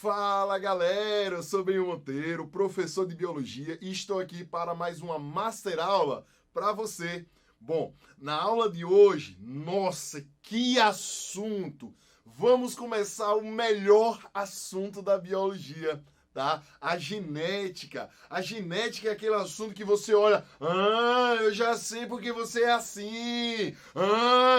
Fala galera, eu sou Benio Monteiro, professor de Biologia e estou aqui para mais uma Master Aula para você. Bom, na aula de hoje, nossa, que assunto! Vamos começar o melhor assunto da biologia, tá? A genética. A genética é aquele assunto que você olha, eu já sei porque você é assim.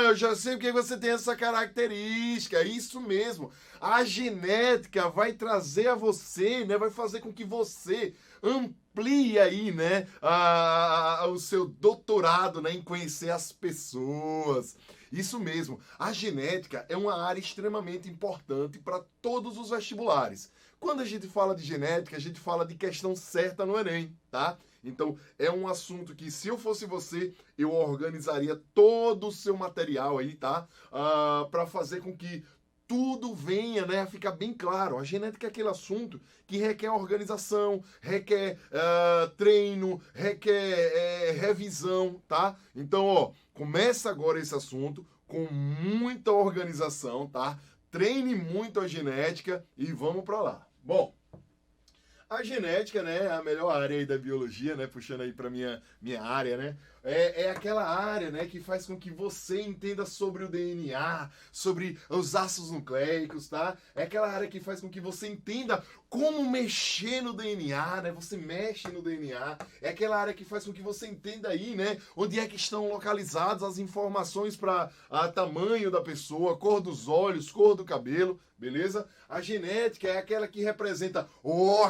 Eu já sei porque você tem essa característica. Isso mesmo. A genética vai trazer a você, né? Vai fazer com que você amplie aí, né? O seu doutorado, né? Em conhecer as pessoas. Isso mesmo. A genética é uma área extremamente importante para todos os vestibulares. Quando a gente fala de genética, a gente fala de questão certa no Enem, tá? Então, é um assunto que, se eu fosse você, eu organizaria todo o seu material aí, tá? Para fazer com que tudo venha, né, a ficar bem claro. A genética é aquele assunto que requer organização, requer treino, requer revisão, tá? Então, ó, começa agora esse assunto com muita organização, tá? Treine muito a genética e vamos para lá. Bom, a genética, né, é a melhor área aí da biologia, né, puxando aí para minha área, né, é aquela área, né, que faz com que você entenda sobre o DNA, sobre os ácidos nucleicos, tá? É aquela área que faz com que você entenda como mexer no DNA, né, você mexe no DNA. É aquela área que faz com que você entenda aí, né, onde é que estão localizadas as informações para tamanho da pessoa, cor dos olhos, cor do cabelo, beleza? A genética é aquela que representa,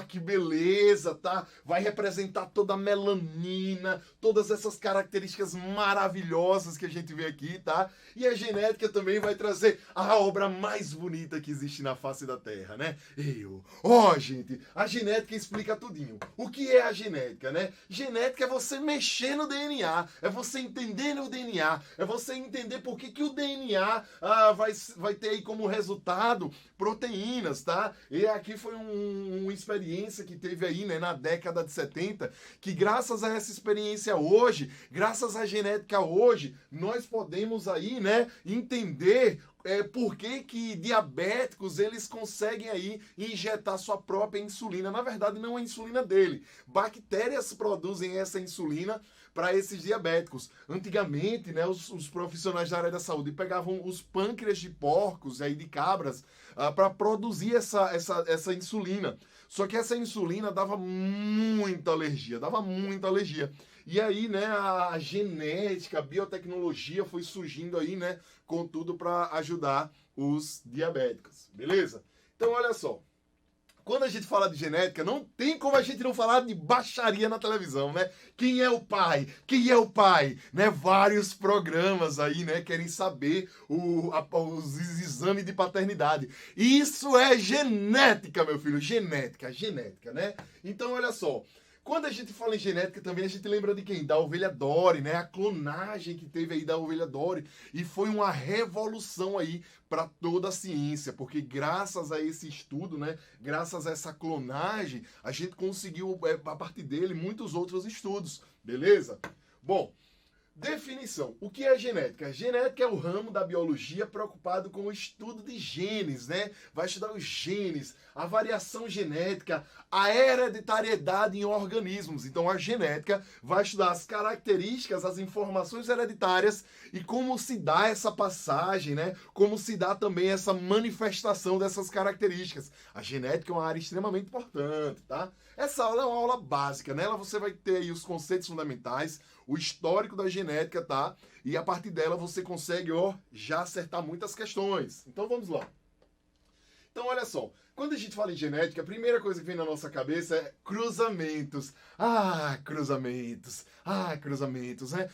que beleza, tá? Vai representar toda a melanina, todas essas características maravilhosas que a gente vê aqui, tá? E a genética também vai trazer a obra mais bonita que existe na face da Terra, né? Gente, a genética explica tudinho. O que é a genética, né? Genética é você mexer no DNA, é você entender no DNA, é você entender por que o DNA vai ter aí como resultado proteínas, tá? E aqui foi uma experiência que teve aí, né, na década de 70, que graças a essa experiência hoje, graças à genética hoje, nós podemos aí, né, entender por que diabéticos eles conseguem aí injetar sua própria insulina. Na verdade, não é a insulina dele. Bactérias produzem essa insulina para esses diabéticos. Antigamente, né, os profissionais da área da saúde pegavam os pâncreas de porcos aí de cabras para produzir essa insulina. Só que essa insulina dava muita alergia. E aí, né, a genética, a biotecnologia foi surgindo aí, né, com tudo para ajudar os diabéticos, beleza? Então, olha só. Quando a gente fala de genética, não tem como a gente não falar de baixaria na televisão, né? Quem é o pai? Quem é o pai? Né? Vários programas aí, né? Querem saber os exames de paternidade. Isso é genética, meu filho. Genética, né? Então, olha só. Quando a gente fala em genética também, a gente lembra de quem? Da ovelha Dolly, né? A clonagem que teve aí da ovelha Dolly. E foi uma revolução aí para toda a ciência, porque graças a esse estudo, né? Graças a essa clonagem, a gente conseguiu, a partir dele, muitos outros estudos, beleza? Bom, definição. O que é genética? Genética é o ramo da biologia preocupado com o estudo de genes, né? Vai estudar os genes, a variação genética, a hereditariedade em organismos. Então, a genética vai estudar as características, as informações hereditárias e como se dá essa passagem, né? Como se dá também essa manifestação dessas características. A genética é uma área extremamente importante, tá? Essa aula é uma aula básica. Nela você vai ter aí os conceitos fundamentais, o histórico da genética, tá? E a partir dela você consegue, já acertar muitas questões. Então vamos lá. Então olha só, quando a gente fala em genética, a primeira coisa que vem na nossa cabeça é cruzamentos. Cruzamentos, né?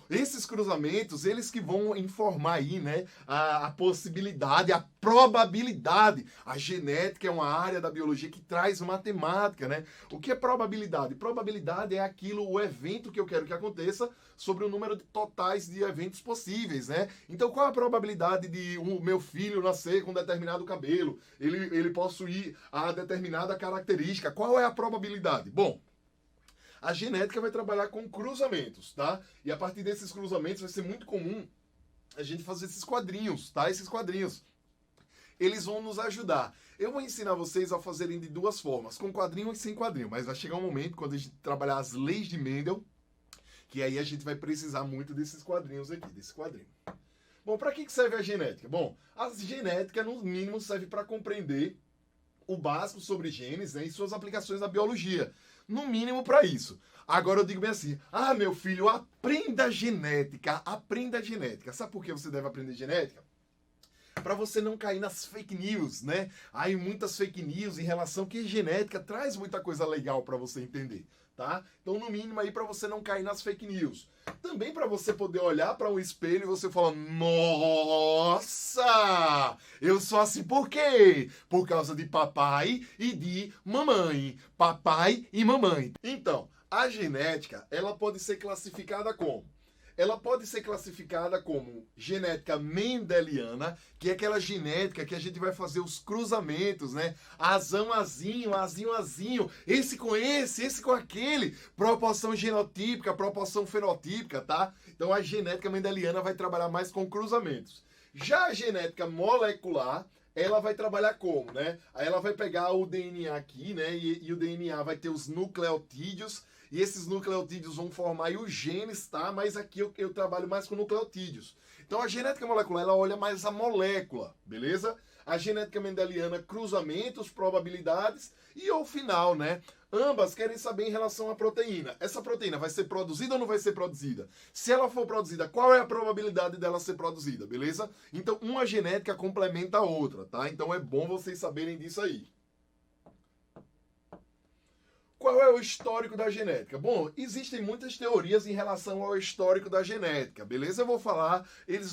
Esses cruzamentos, eles que vão informar aí, né, a possibilidade, a probabilidade. A genética é uma área da biologia que traz matemática, né? O que é probabilidade? Probabilidade é o evento que eu quero que aconteça sobre o número de totais de eventos possíveis, né? Então, qual é a probabilidade de o meu filho nascer com determinado cabelo? Ele possuir a determinada característica. Qual é a probabilidade? Bom, a genética vai trabalhar com cruzamentos, tá? E a partir desses cruzamentos vai ser muito comum a gente fazer esses quadrinhos, tá? Esses quadrinhos. eles vão nos ajudar. Eu vou ensinar vocês a fazerem de duas formas, com quadrinho e sem quadrinho, mas vai chegar um momento, quando a gente trabalhar as leis de Mendel, que aí a gente vai precisar muito desses quadrinhos aqui, desse quadrinho. Bom, para que serve a genética? Bom, a genética, no mínimo, serve para compreender o básico sobre genes, né, e suas aplicações na biologia. No mínimo para isso. Agora eu digo bem assim, meu filho, aprenda genética, aprenda genética. Sabe por que você deve aprender genética? Para você não cair nas fake news, né? Aí muitas fake news em relação que genética traz muita coisa legal para você entender, tá? Então, no mínimo aí para você não cair nas fake news. Também para você poder olhar para um espelho e você falar: "Nossa! Eu sou assim por quê? Por causa de papai e de mamãe. Papai e mamãe." Então, a genética, ela pode ser classificada como? Ela pode ser classificada como genética mendeliana, que é aquela genética que a gente vai fazer os cruzamentos, né? Azão, azinho, azinho, azinho, esse com aquele, proporção genotípica, proporção fenotípica, tá? Então a genética mendeliana vai trabalhar mais com cruzamentos. Já a genética molecular, ela vai trabalhar como, né? Aí ela vai pegar o DNA aqui, né? E o DNA vai ter os nucleotídeos, e esses nucleotídeos vão formar aí os genes, tá? Mas aqui eu trabalho mais com nucleotídeos. Então a genética molecular, ela olha mais a molécula, beleza? A genética mendeliana, cruzamentos, probabilidades e ao final, né? Ambas querem saber em relação à proteína. Essa proteína vai ser produzida ou não vai ser produzida? Se ela for produzida, qual é a probabilidade dela ser produzida, beleza? Então uma genética complementa a outra, tá? Então é bom vocês saberem disso aí. Qual é o histórico da genética? Bom, existem muitas teorias em relação ao histórico da genética, beleza? Eu vou falar,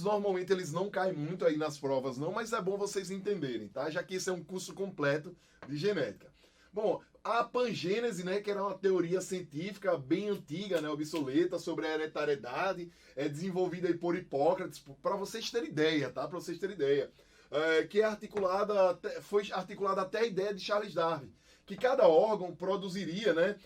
normalmente eles não caem muito aí nas provas não, mas é bom vocês entenderem, tá? Já que esse é um curso completo de genética. Bom, a pangênese, né, que era uma teoria científica bem antiga, né, obsoleta, sobre a hereditariedade, desenvolvida aí por Hipócrates, para vocês terem ideia, tá? Para vocês terem ideia. Que é foi articulada até a ideia de Charles Darwin, que cada órgão produziria, né,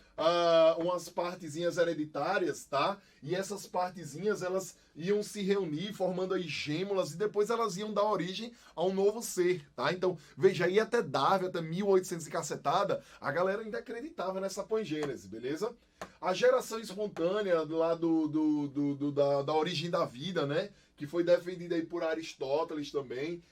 umas partezinhas hereditárias, tá? E essas partezinhas, elas iam se reunir, formando aí gêmulas, e depois elas iam dar origem a um novo ser, tá? Então, veja aí, até Darwin, até 1800 e cacetada, a galera ainda acreditava nessa pangênese, beleza? A geração espontânea lá da origem da vida, né? Que foi defendida aí por Aristóteles também,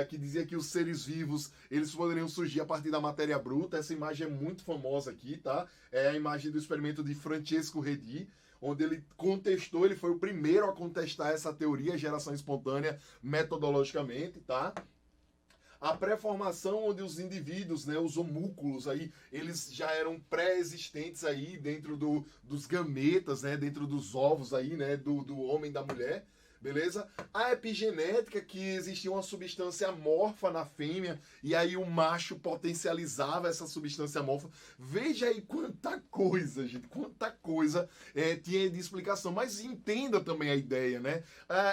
que dizia que os seres vivos, eles poderiam surgir a partir da matéria bruta. Essa imagem é muito famosa aqui, tá? É a imagem do experimento de Francesco Redi, onde ele contestou, ele foi o primeiro a contestar essa teoria, geração espontânea, metodologicamente, tá? A pré-formação, onde os indivíduos, né, os homúnculos aí, eles já eram pré-existentes aí dentro dos gametas, né, dentro dos ovos aí, né, do homem e da mulher. Beleza? A epigenética, que existia uma substância amorfa na fêmea, e aí o macho potencializava essa substância amorfa. Veja aí quanta coisa, gente, quanta coisa tinha de explicação. Mas entenda também a ideia, né?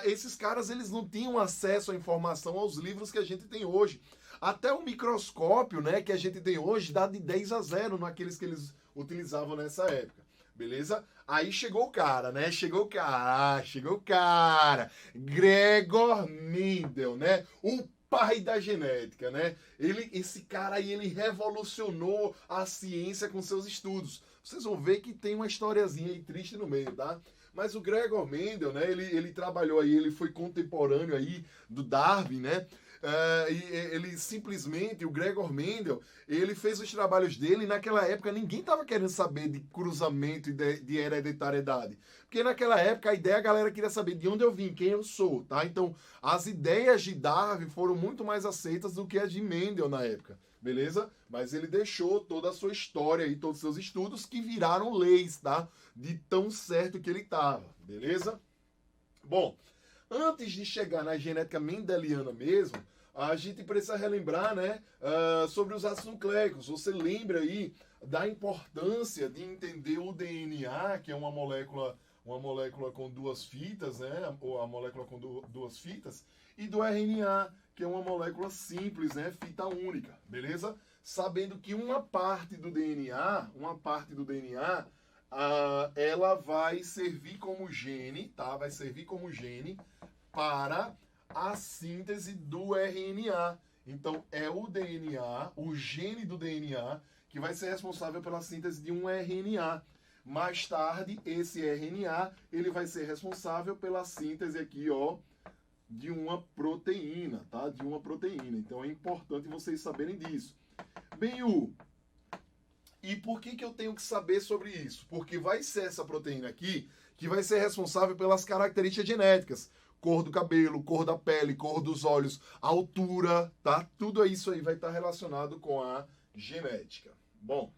Esses caras, eles não tinham acesso à informação aos livros que a gente tem hoje. Até o microscópio, né, que a gente tem hoje dá de 10-0 naqueles que eles utilizavam nessa época. Beleza? Aí chegou o cara, né? Chegou o cara. Gregor Mendel, né? O pai da genética, né? Esse cara aí, ele revolucionou a ciência com seus estudos. Vocês vão ver que tem uma historiazinha aí triste no meio, tá? Mas o Gregor Mendel, né? Ele trabalhou aí, ele foi contemporâneo aí do Darwin, né? Ele simplesmente, o Gregor Mendel, ele fez os trabalhos dele e naquela época ninguém estava querendo saber de cruzamento e de hereditariedade. Porque naquela época a galera queria saber de onde eu vim, quem eu sou, tá? Então, as ideias de Darwin foram muito mais aceitas do que as de Mendel na época, beleza? Mas ele deixou toda a sua história e todos os seus estudos que viraram leis, tá? De tão certo que ele estava, beleza? Bom, antes de chegar na genética mendeliana mesmo, a gente precisa relembrar, né, sobre os ácidos nucleicos. Você lembra aí da importância de entender o DNA, que é uma molécula com duas fitas, né, ou a molécula com duas fitas, e do RNA, que é uma molécula simples, né, fita única, beleza? Sabendo que uma parte do DNA, ela vai servir como gene, tá? Vai servir como gene para a síntese do RNA. Então, é o DNA, o gene do DNA, que vai ser responsável pela síntese de um RNA. Mais tarde, esse RNA, ele vai ser responsável pela síntese aqui, ó, de uma proteína, tá? De uma proteína. Então, é importante vocês saberem disso. Bem, e por que eu tenho que saber sobre isso? Porque vai ser essa proteína aqui que vai ser responsável pelas características genéticas. Cor do cabelo, cor da pele, cor dos olhos, altura, tá? Tudo isso aí vai estar relacionado com a genética. Bom,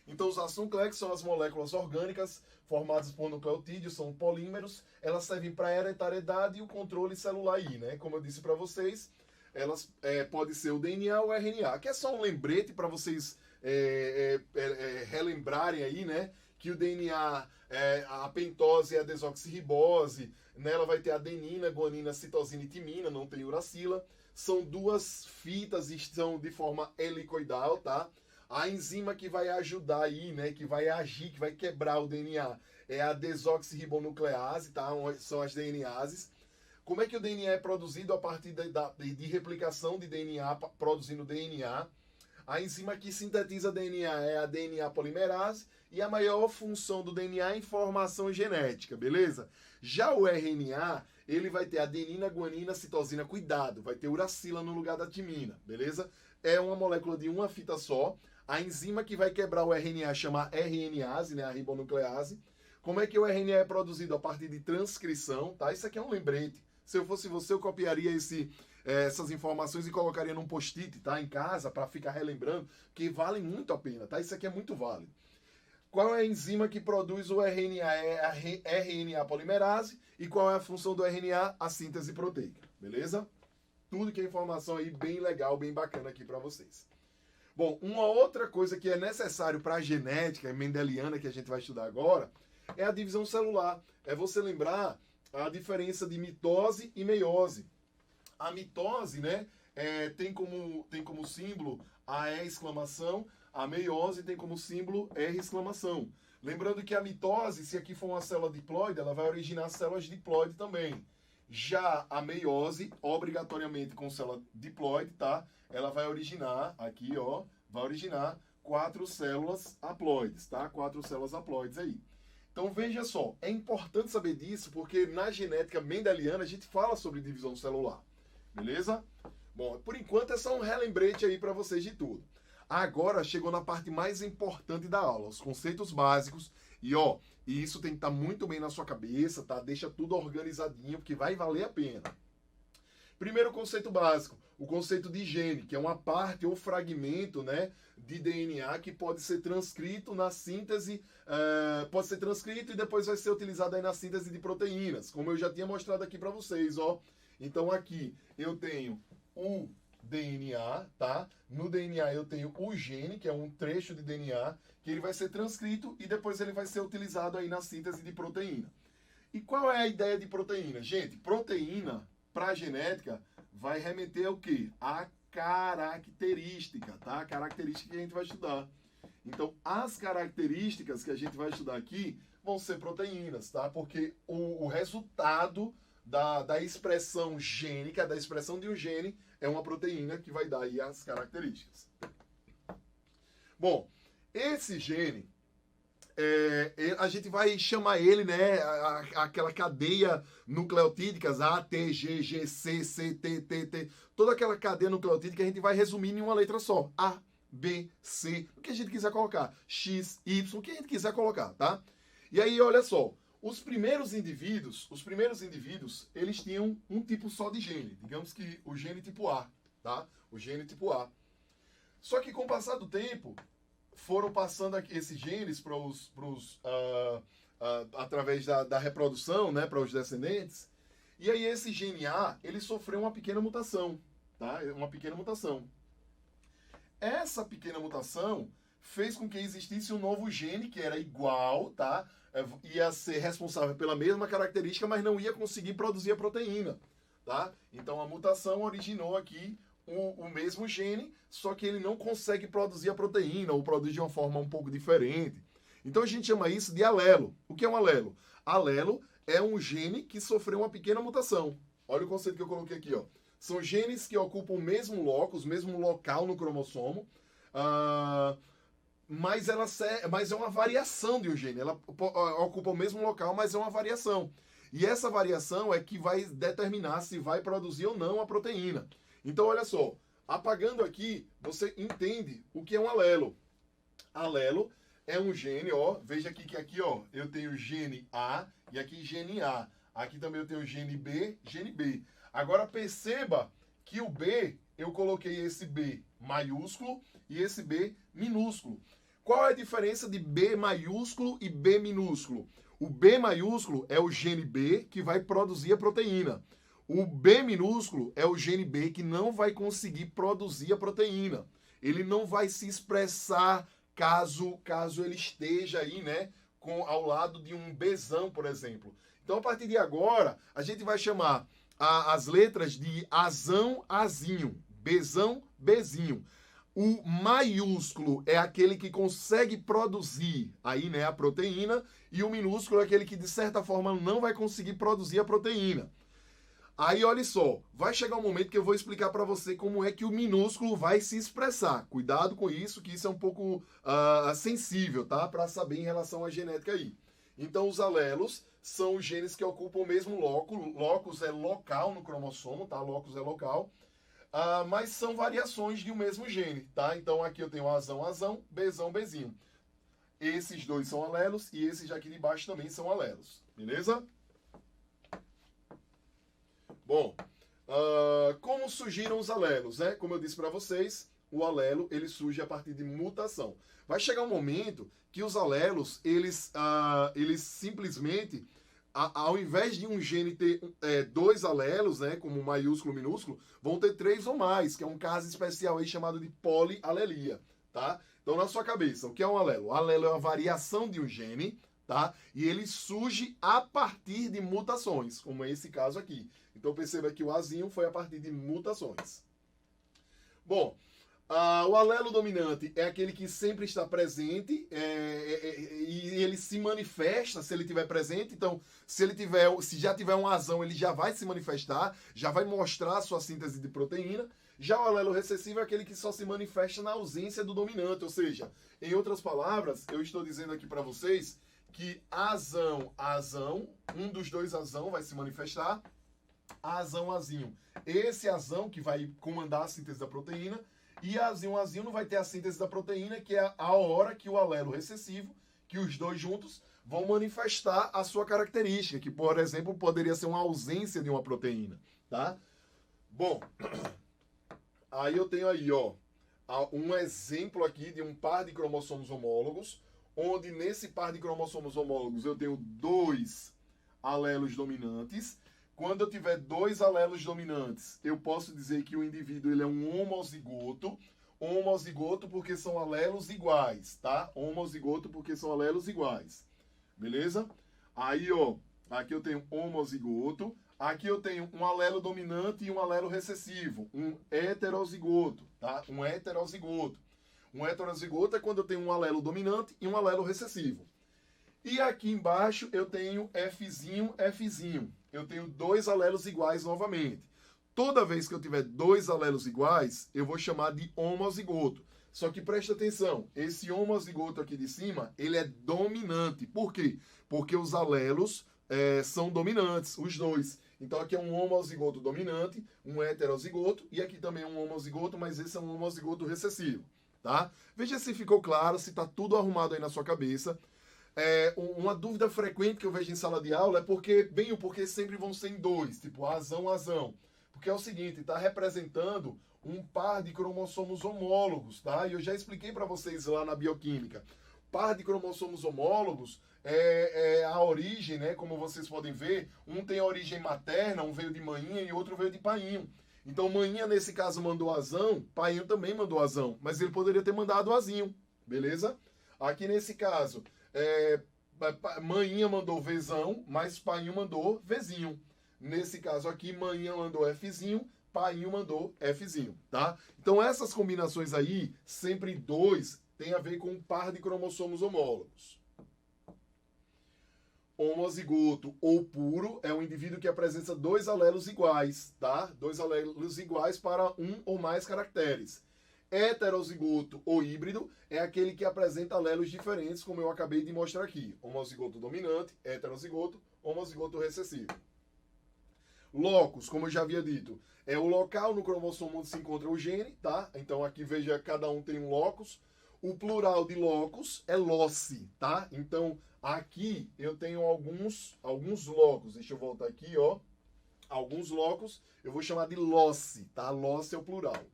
então os ácidos nucleicos são as moléculas orgânicas formadas por nucleotídeos, são polímeros. Elas servem para a hereditariedade e o controle celular aí, né? Como eu disse para vocês, elas pode ser o DNA ou o RNA, que é só um lembrete para vocês relembrarem aí, né? Que o DNA, a pentose é a desoxirribose, nela vai ter adenina, guanina, citosina e timina, não tem uracila. São duas fitas e estão de forma helicoidal, tá? A enzima que vai ajudar aí, né, que vai agir, que vai quebrar o DNA, é a desoxirribonuclease, tá? São as DNases. Como é que o DNA é produzido? A partir de replicação de DNA, produzindo DNA. A enzima que sintetiza DNA é a DNA polimerase e a maior função do DNA é informação genética, beleza? Já o RNA, ele vai ter adenina, guanina, citosina, cuidado, vai ter uracila no lugar da timina, beleza? É uma molécula de uma fita só. A enzima que vai quebrar o RNA chama RNase, né, a ribonuclease. Como é que o RNA é produzido? A partir de transcrição, tá? Isso aqui é um lembrete. Se eu fosse você, eu copiaria essas informações e colocaria num post-it, tá? Em casa, para ficar relembrando, que vale muito a pena, tá? Isso aqui é muito válido. Qual é a enzima que produz o RNA? É a RNA polimerase. E qual é a função do RNA? A síntese proteica, beleza? Tudo que é informação aí bem legal, bem bacana aqui para vocês. Bom, uma outra coisa que é necessário para a genética mendeliana que a gente vai estudar agora é a divisão celular. É você lembrar a diferença de mitose e meiose. A mitose, né, tem como símbolo a E exclamação, a meiose tem como símbolo R exclamação. Lembrando que a mitose, se aqui for uma célula diploide, ela vai originar células diploide também. Já a meiose, obrigatoriamente com célula diploide, tá? Ela vai originar, aqui ó, vai originar 4 células haploides, tá? 4 células haploides aí. Então veja só, é importante saber disso porque na genética mendeliana a gente fala sobre divisão celular, beleza? Bom, por enquanto é só um relembrete aí para vocês de tudo. Agora chegou na parte mais importante da aula, os conceitos básicos. E ó, isso tem que estar muito bem na sua cabeça, tá? Deixa tudo organizadinho, porque vai valer a pena. Primeiro conceito básico, o conceito de gene, que é uma parte ou fragmento, né, de DNA que pode ser transcrito na síntese, pode ser transcrito e depois vai ser utilizado aí na síntese de proteínas, como eu já tinha mostrado aqui para vocês, ó. Então aqui eu tenho o DNA, tá? No DNA eu tenho o gene, que é um trecho de DNA, que ele vai ser transcrito e depois ele vai ser utilizado aí na síntese de proteína. E qual é a ideia de proteína? Gente, proteína, para a genética, vai remeter ao quê? A característica, tá? A característica que a gente vai estudar. Então, as características que a gente vai estudar aqui vão ser proteínas, tá? Porque o resultado da expressão gênica, da expressão de um gene, é uma proteína que vai dar aí as características. Bom, esse gene, a gente vai chamar ele, né, aquela cadeia nucleotídicas, A, T, G, G, C, C, T, T, T, toda aquela cadeia nucleotídica a gente vai resumir em uma letra só, A, B, C, o que a gente quiser colocar, X, Y, o que a gente quiser colocar, tá? E aí, olha só, os primeiros indivíduos, eles tinham um tipo só de gene, digamos que o gene tipo A, tá? O gene tipo A. Só que com o passar do tempo, foram passando esses genes através da reprodução, né, para os descendentes. E aí esse gene A, ele sofreu uma pequena mutação, tá? Uma pequena mutação. Essa pequena mutação fez com que existisse um novo gene que era igual, tá? Ia ser responsável pela mesma característica, mas não ia conseguir produzir a proteína, tá? Então a mutação originou aqui o mesmo gene, só que ele não consegue produzir a proteína, ou produz de uma forma um pouco diferente. Então a gente chama isso de alelo. O que é um alelo? Alelo é um gene que sofreu uma pequena mutação. Olha o conceito que eu coloquei aqui, ó. São genes que ocupam o mesmo locus, o mesmo local no cromossomo, mas é uma variação de um gene. Ela ocupa o mesmo local, mas é uma variação. E essa variação é que vai determinar se vai produzir ou não a proteína. Então, olha só, apagando aqui, você entende o que é um alelo. Alelo é um gene, ó, veja aqui que aqui, ó, eu tenho gene A e aqui gene A. Aqui também eu tenho gene B, gene B. Agora perceba que o B, eu coloquei esse B maiúsculo e esse B minúsculo. Qual é a diferença de B maiúsculo e B minúsculo? O B maiúsculo é o gene B que vai produzir a proteína. O B minúsculo é o gene B que não vai conseguir produzir a proteína. Ele não vai se expressar caso ele esteja aí, né, ao lado de um Bzão, por exemplo. Então, a partir de agora, a gente vai chamar as letras de Azão, Azinho, Bzão, Bzinho. O maiúsculo é aquele que consegue produzir aí, né, a proteína, e o minúsculo é aquele que, de certa forma, não vai conseguir produzir a proteína. Aí, olha só, vai chegar um momento que eu vou explicar para você como é que o minúsculo vai se expressar. Cuidado com isso, que isso é um pouco sensível, tá? Para saber em relação à genética aí. Então, os alelos são os genes que ocupam o mesmo locus. Locus é local no cromossomo, tá? Locus é local. Mas são variações de um mesmo gene, tá? Então, aqui eu tenho Azão, Azão, Bzão, Bzinho. Esses dois são alelos e esses aqui de baixo também são alelos, beleza? Bom, como surgiram os alelos, né? Como eu disse para vocês, o alelo ele surge a partir de mutação. Vai chegar um momento que os alelos, eles simplesmente, ao invés de um gene ter dois alelos, né, como maiúsculo e minúsculo, vão ter três ou mais, que é um caso especial aí chamado de polialelia, tá? Então, na sua cabeça, o que é um alelo? O alelo é uma variação de um gene, tá? E ele surge a partir de mutações, como é esse caso aqui. Então perceba que o Azinho foi a partir de mutações. Bom, o alelo dominante é aquele que sempre está presente e ele se manifesta se ele estiver presente. Então, se já tiver um Azão, ele já vai se manifestar, já vai mostrar a sua síntese de proteína. Já o alelo recessivo é aquele que só se manifesta na ausência do dominante. Ou seja, em outras palavras, eu estou dizendo aqui para vocês que Azão, Azão, um dos dois Azão vai se manifestar. Azão, Azinho. Esse Azão que vai comandar a síntese da proteína. E Azinho, Azinho não vai ter a síntese da proteína, que é a hora que o alelo recessivo, que os dois juntos, vão manifestar a sua característica, que, por exemplo, poderia ser uma ausência de uma proteína, tá? Bom, aí eu tenho aí, ó, um exemplo aqui de um par de cromossomos homólogos, onde nesse par de cromossomos homólogos eu tenho dois alelos dominantes. Quando eu tiver dois alelos dominantes, eu posso dizer que o indivíduo ele é um homozigoto. Homozigoto porque são alelos iguais, tá? Homozigoto porque são alelos iguais. Beleza? Aí, ó, aqui eu tenho homozigoto. Aqui eu tenho um alelo dominante e um alelo recessivo. Um heterozigoto, tá? Um heterozigoto. Um heterozigoto é quando eu tenho um alelo dominante e um alelo recessivo. E aqui embaixo eu tenho Fzinho, Fzinho. Eu tenho dois alelos iguais novamente. Toda vez que eu tiver dois alelos iguais, eu vou chamar de homozigoto. Só que preste atenção, esse homozigoto aqui de cima, ele é dominante. Por quê? Porque os alelos são dominantes, os dois. Então aqui é um homozigoto dominante, um heterozigoto, e aqui também é um homozigoto, mas esse é um homozigoto recessivo, tá? Veja se ficou claro, se está tudo arrumado aí na sua cabeça. Uma dúvida frequente que eu vejo em sala de aula é o porquê sempre vão ser em dois, tipo Azão, Azão. Porque é o seguinte, está representando um par de cromossomos homólogos, tá? E eu já expliquei para vocês lá na bioquímica. Par de cromossomos homólogos é a origem, né? Como vocês podem ver, um tem a origem materna, um veio de manhinha e outro veio de painho. Então, manhinha, nesse caso, mandou Azão, painho também mandou Azão, mas ele poderia ter mandado Azinho, beleza? Aqui nesse caso... manhinha mandou Vzão, mas painho mandou Vzinho. Nesse caso aqui, manhinha mandou Fzinho, painho mandou Fzinho, tá? Então essas combinações aí, sempre dois, tem a ver com um par de cromossomos homólogos. Homozigoto ou puro é um indivíduo que apresenta dois alelos iguais, tá? Dois alelos iguais para um ou mais caracteres. Heterozigoto ou híbrido é aquele que apresenta alelos diferentes, como eu acabei de mostrar aqui. Homozigoto dominante, heterozigoto, homozigoto recessivo. Locus, como eu já havia dito, é o local no cromossomo onde se encontra o gene, tá? Então aqui veja, cada um tem um locus. O plural de locus é loci, tá? Então aqui eu tenho alguns locus. Deixa eu voltar aqui, ó. Alguns locus eu vou chamar de loci, tá? Loci é o plural.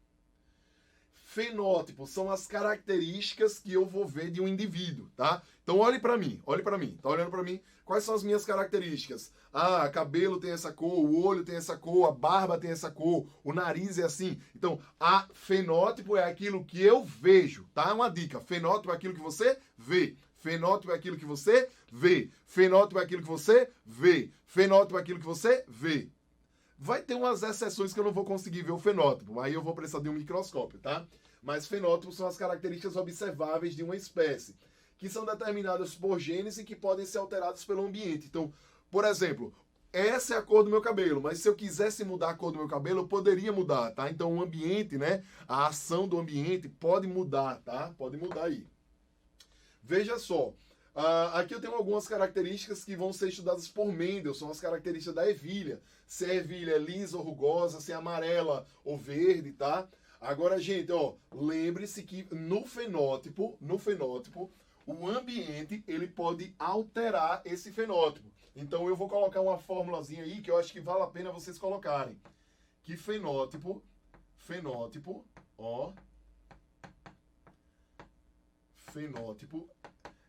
Fenótipo são as características que eu vou ver de um indivíduo, tá? Então olhe para mim, tá olhando para mim? Quais são as minhas características? Ah, cabelo tem essa cor, o olho tem essa cor, a barba tem essa cor, o nariz é assim. Então, a fenótipo é aquilo que eu vejo, tá? Uma dica, fenótipo é aquilo que você vê. Fenótipo é aquilo que você vê. Fenótipo é aquilo que você vê. Fenótipo é aquilo que você vê. Vai ter umas exceções que eu não vou conseguir ver o fenótipo, aí eu vou precisar de um microscópio, tá? Mas fenótipos são as características observáveis de uma espécie, que são determinadas por genes e que podem ser alteradas pelo ambiente. Então, por exemplo, essa é a cor do meu cabelo, mas se eu quisesse mudar a cor do meu cabelo, eu poderia mudar, tá? Então, o ambiente, né? A ação do ambiente pode mudar, tá? Pode mudar aí. Veja só. Aqui eu tenho algumas características que vão ser estudadas por Mendel, são as características da ervilha. Se a ervilha é lisa ou rugosa, se é amarela ou verde, tá? Agora, gente, ó, lembre-se que no fenótipo, o ambiente, ele pode alterar esse fenótipo. Então, eu vou colocar uma formulazinha aí que eu acho que vale a pena vocês colocarem. Que fenótipo, ó, fenótipo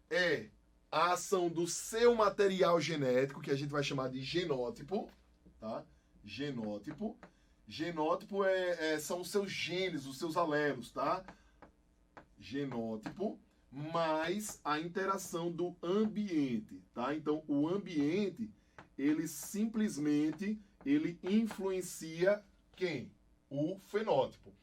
é a ação do seu material genético, que a gente vai chamar de genótipo, tá? Genótipo. Genótipo são os seus genes, os seus alelos, tá? Genótipo mais a interação do ambiente, tá? Então, o ambiente, ele simplesmente, ele influencia quem? O fenótipo.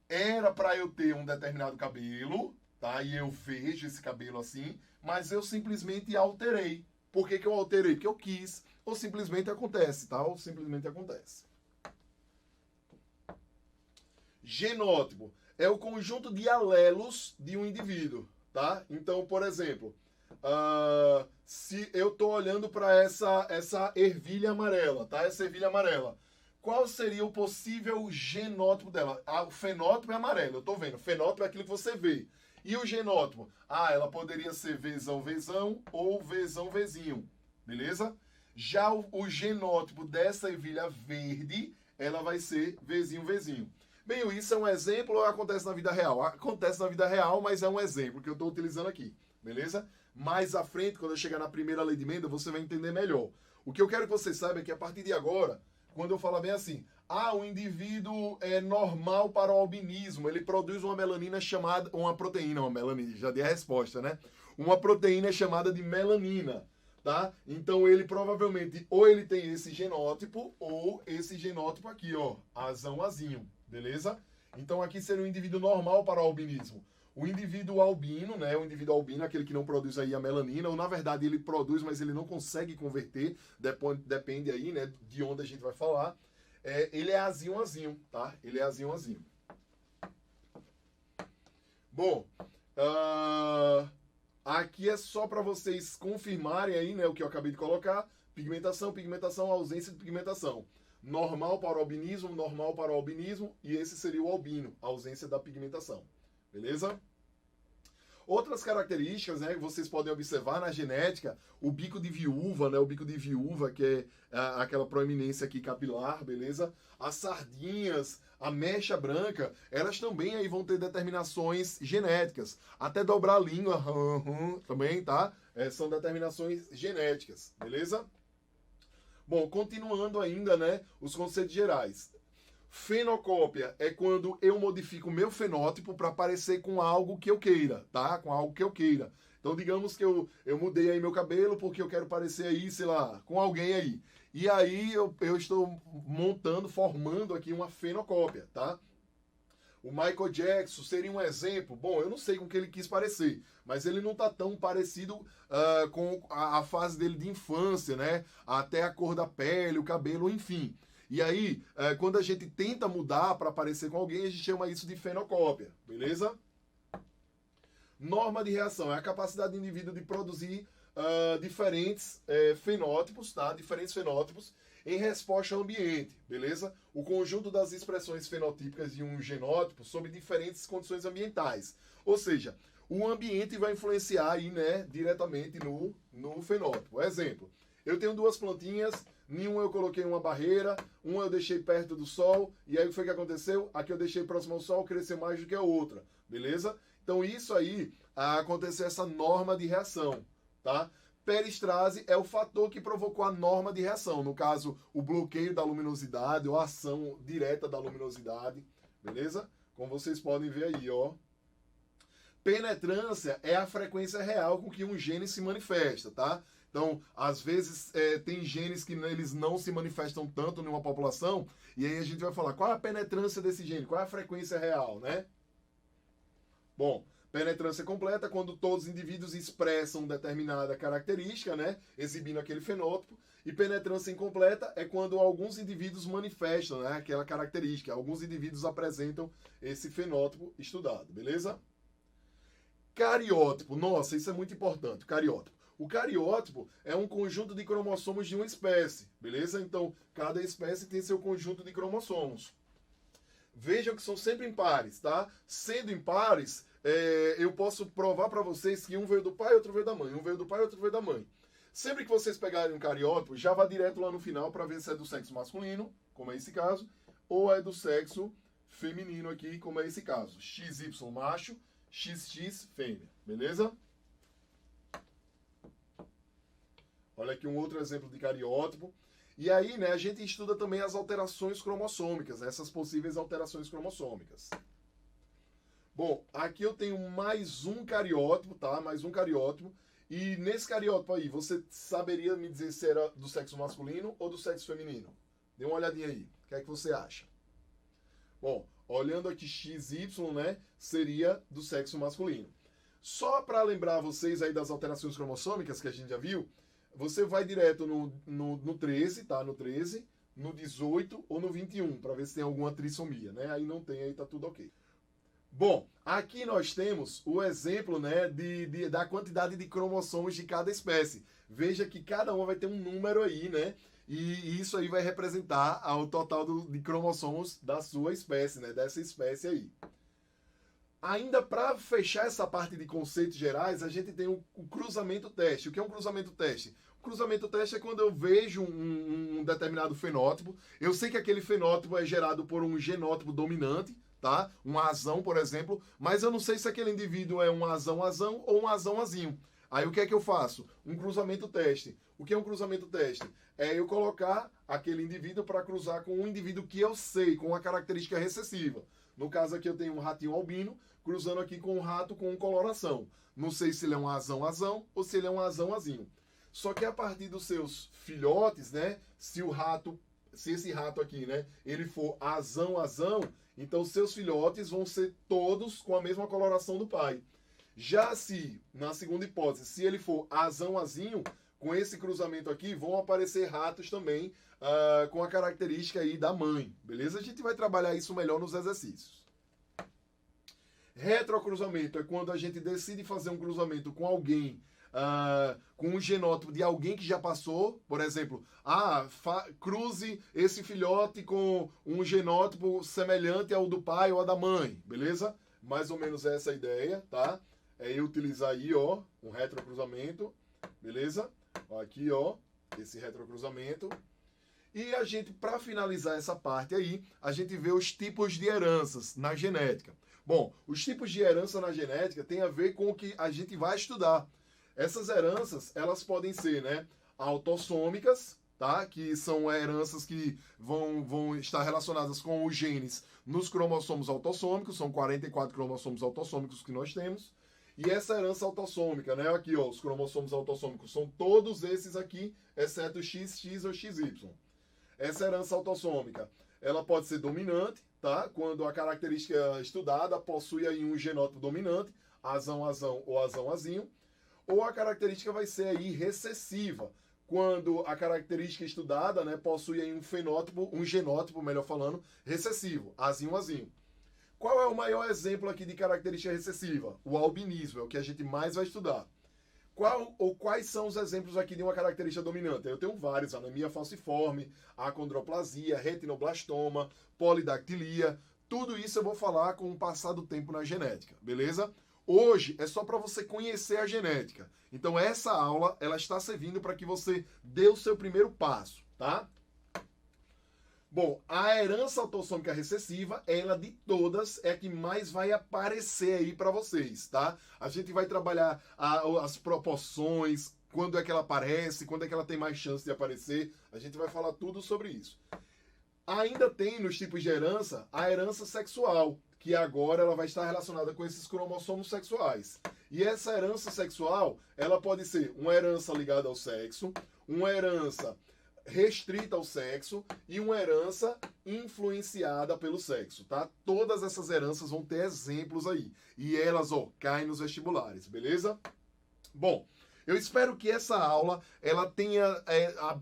Era para eu ter um determinado cabelo, tá? E eu vejo esse cabelo assim, mas eu simplesmente alterei. Por que eu alterei? Porque eu quis, ou simplesmente acontece, tá? Ou simplesmente acontece. Genótipo é o conjunto de alelos de um indivíduo, tá? Então, por exemplo, se eu estou olhando para essa ervilha amarela, tá? Essa ervilha amarela. Qual seria o possível genótipo dela? O fenótipo é amarelo, eu estou vendo. Fenótipo é aquilo que você vê. E o genótipo? Ela poderia ser Vzão, Vzão ou Vzão, Vzinho, beleza? Já o genótipo dessa ervilha verde, ela vai ser Vzinho, Vzinho. Bem, isso é um exemplo ou acontece na vida real? Acontece na vida real, mas é um exemplo que eu estou utilizando aqui, beleza? Mais à frente, quando eu chegar na primeira lei de Mendel, você vai entender melhor. O que eu quero que você saiba é que a partir de agora, quando eu falar bem assim, o indivíduo é normal para o albinismo, ele produz uma melanina chamada, uma melanina, já dei a resposta, né? Uma proteína chamada de melanina, tá? Então ele provavelmente, ou ele tem esse genótipo, ou esse genótipo aqui, ó, azão, azinho. Beleza? Então aqui seria um indivíduo normal para o albinismo. O indivíduo albino, né? O indivíduo albino, aquele que não produz aí a melanina, ou na verdade ele produz, mas ele não consegue converter, depende aí, né, de onde a gente vai falar. Ele é azinho, tá? Ele é azinho. Bom, aqui é só para vocês confirmarem aí, né, o que eu acabei de colocar. Pigmentação, ausência de pigmentação. Normal para o albinismo, e esse seria o albino, a ausência da pigmentação. Beleza? Outras características, né, que vocês podem observar na genética, o bico de viúva, né, o bico de viúva, que é aquela proeminência aqui capilar, beleza? As sardinhas, a mecha branca, elas também aí vão ter determinações genéticas. Até dobrar a língua, também, tá? São determinações genéticas, beleza? Bom, continuando ainda, né, os conceitos gerais. Fenocópia é quando eu modifico o meu fenótipo para parecer com algo que eu queira, tá? Com algo que eu queira. Então, digamos que eu mudei aí meu cabelo porque eu quero parecer aí, sei lá, com alguém aí. E aí eu estou formando aqui uma fenocópia, tá? O Michael Jackson seria um exemplo. Bom, eu não sei com o que ele quis parecer, mas ele não tá tão parecido com a fase dele de infância, né? Até a cor da pele, o cabelo, enfim. E aí, quando a gente tenta mudar para parecer com alguém, a gente chama isso de fenocópia, beleza? Norma de reação é a capacidade do indivíduo de produzir diferentes fenótipos, tá? Diferentes fenótipos em resposta ao ambiente, beleza? O conjunto das expressões fenotípicas de um genótipo sob diferentes condições ambientais. Ou seja, o ambiente vai influenciar aí, né, diretamente no fenótipo. Exemplo, eu tenho duas plantinhas, nenhuma eu coloquei uma barreira, uma eu deixei perto do sol, e aí o que foi que aconteceu? A que eu deixei próximo ao sol cresceu mais do que a outra, beleza? Então isso aí aconteceu essa norma de reação, tá? Perestrase é o fator que provocou a norma de reação, no caso, o bloqueio da luminosidade ou a ação direta da luminosidade, beleza? Como vocês podem ver aí, ó. Penetrância é a frequência real com que um gene se manifesta, tá? Então, às vezes, tem genes que eles não se manifestam tanto numa população, e aí a gente vai falar, qual é a penetrância desse gene? Qual é a frequência real, né? Bom, penetrância completa quando todos os indivíduos expressam determinada característica, né, exibindo aquele fenótipo. E penetrância incompleta é quando alguns indivíduos manifestam, né, aquela característica. Alguns indivíduos apresentam esse fenótipo estudado, beleza? Cariótipo. Nossa, isso é muito importante, cariótipo. O cariótipo é um conjunto de cromossomos de uma espécie, beleza? Então, cada espécie tem seu conjunto de cromossomos. Vejam que são sempre impares, tá? Sendo impares, eu posso provar para vocês que um veio do pai e outro veio da mãe. Um veio do pai e outro veio da mãe. Sempre que vocês pegarem um cariótipo, já vá direto lá no final para ver se é do sexo masculino, como é esse caso, ou é do sexo feminino aqui, como é esse caso. XY macho, XX fêmea, beleza? Olha aqui um outro exemplo de cariótipo. E aí, né, a gente estuda também as alterações cromossômicas, essas possíveis alterações cromossômicas. Bom, aqui eu tenho mais um cariótipo, tá? Mais um cariótipo. E nesse cariótipo aí, você saberia me dizer se era do sexo masculino ou do sexo feminino? Dê uma olhadinha aí. O que é que você acha? Bom, olhando aqui XY, né, seria do sexo masculino. Só para lembrar vocês aí das alterações cromossômicas que a gente já viu, você vai direto no 13, tá? No 13, no 18 ou no 21, para ver se tem alguma trissomia, né? Aí não tem, aí tá tudo ok. Bom, aqui nós temos o exemplo, né, da quantidade de cromossomos de cada espécie. Veja que cada uma vai ter um número aí, né? E isso aí vai representar o total de cromossomos da sua espécie, né? Dessa espécie aí. Ainda para fechar essa parte de conceitos gerais, a gente tem o cruzamento teste. O que é um cruzamento teste? O cruzamento teste é quando eu vejo um determinado fenótipo. Eu sei que aquele fenótipo é gerado por um genótipo dominante, tá? Um azão, por exemplo, mas eu não sei se aquele indivíduo é um azão-azão ou um azão-azinho. Aí o que é que eu faço? Um cruzamento teste. O que é um cruzamento teste? É eu colocar aquele indivíduo para cruzar com um indivíduo que eu sei, com uma característica recessiva. No caso aqui eu tenho um ratinho albino, cruzando aqui com um rato com coloração. Não sei se ele é um azão-azão ou se ele é um azão-azinho. Só que a partir dos seus filhotes, né? Se esse rato aqui, né? Ele for azão-azão, então seus filhotes vão ser todos com a mesma coloração do pai. Já se, na segunda hipótese, se ele for azão-azinho, com esse cruzamento aqui, vão aparecer ratos também com a característica aí da mãe, beleza? A gente vai trabalhar isso melhor nos exercícios. Retrocruzamento é quando a gente decide fazer um cruzamento com alguém, com um genótipo de alguém que já passou, por exemplo, cruze esse filhote com um genótipo semelhante ao do pai ou ao da mãe, beleza? Mais ou menos essa a ideia, tá? É eu utilizar aí, ó, um retrocruzamento, beleza? Aqui, ó, esse retrocruzamento. E a gente, para finalizar essa parte aí, a gente vê os tipos de heranças na genética. Bom, os tipos de herança na genética tem a ver com o que a gente vai estudar. Essas heranças, elas podem ser, né, autossômicas, tá? Que são heranças que vão estar relacionadas com os genes nos cromossomos autossômicos, são 44 cromossomos autossômicos que nós temos. E essa herança autossômica, né? Aqui, ó, os cromossomos autossômicos são todos esses aqui, exceto XX ou XY. Essa herança autossômica, ela pode ser dominante, tá? Quando a característica estudada possui aí um genótipo dominante, azão, azão ou azão, azinho, ou a característica vai ser aí recessiva, quando a característica estudada, né, possui aí um genótipo, melhor falando, recessivo, azinho, azinho. Qual é o maior exemplo aqui de característica recessiva? O albinismo, é o que a gente mais vai estudar. Quais são os exemplos aqui de uma característica dominante? Eu tenho vários: anemia falciforme, acondroplasia, retinoblastoma, polidactilia. Tudo isso eu vou falar com o passar do tempo na genética, beleza? Hoje é só para você conhecer a genética. Então essa aula ela está servindo para que você dê o seu primeiro passo, tá? Bom, a herança autossômica recessiva, ela de todas é a que mais vai aparecer aí para vocês, tá? A gente vai trabalhar as proporções, quando é que ela aparece, quando é que ela tem mais chance de aparecer. A gente vai falar tudo sobre isso. Ainda tem nos tipos de herança a herança sexual, que agora ela vai estar relacionada com esses cromossomos sexuais. E essa herança sexual, ela pode ser uma herança ligada ao sexo, uma herança restrita ao sexo e uma herança influenciada pelo sexo, tá? Todas essas heranças vão ter exemplos aí. E elas, ó, caem nos vestibulares, beleza? Bom, eu espero que essa aula, ela tenha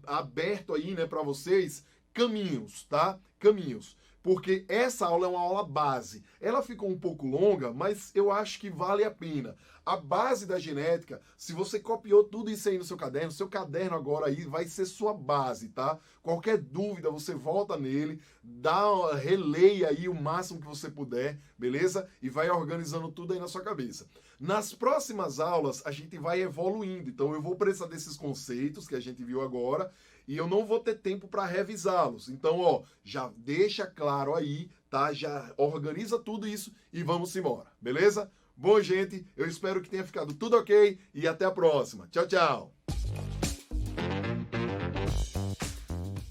aberto aí, né, para vocês caminhos, tá? Caminhos. Porque essa aula é uma aula base. Ela ficou um pouco longa, mas eu acho que vale a pena. A base da genética, se você copiou tudo isso aí no seu caderno agora aí vai ser sua base, tá? Qualquer dúvida, você volta nele, releia aí o máximo que você puder, beleza? E vai organizando tudo aí na sua cabeça. Nas próximas aulas, a gente vai evoluindo. Então, eu vou precisar desses conceitos que a gente viu agora e eu não vou ter tempo para revisá-los. Então, ó, já deixa claro aí, tá? Já organiza tudo isso e vamos embora, beleza? Bom, gente, eu espero que tenha ficado tudo ok e até a próxima. Tchau, tchau!